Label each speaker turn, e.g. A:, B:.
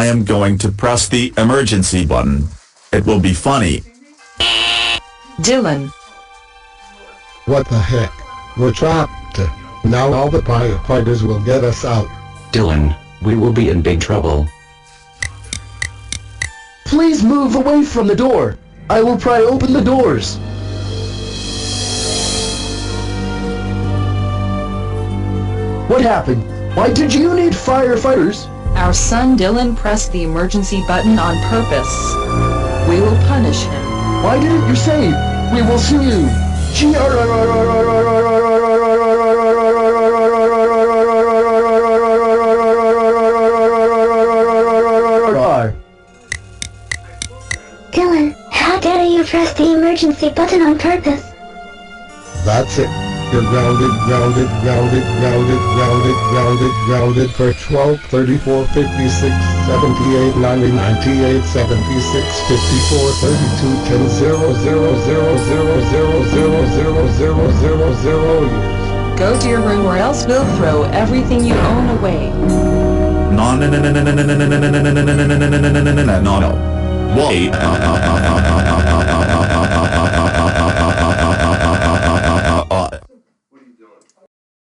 A: am going to press the emergency button. It will be funny.
B: Dylan.
C: What the heck? We're trapped. Now all the firefighters will get us out.
D: Dylan, we will be in big trouble.
E: Please move away from the door. I will pry open the doors. What happened? Why did you need firefighters?
B: Our son Dylan pressed the emergency button on purpose. We will punish him.
E: Why didn't you say, "We will sue you"?
F: Dylan, how dare you press the emergency button on purpose?
C: That's it. You're grounded, grounded, grounded, grounded, grounded, grounded, grounded for 12, 34, 56, 78, 90, 98, 76, 54, 32, 10, 0, 0, 0, 0, 0, 0, 0, 0, 0, 0 years.
B: Go to your room or else we'll throw everything you own away.
A: No. Wait.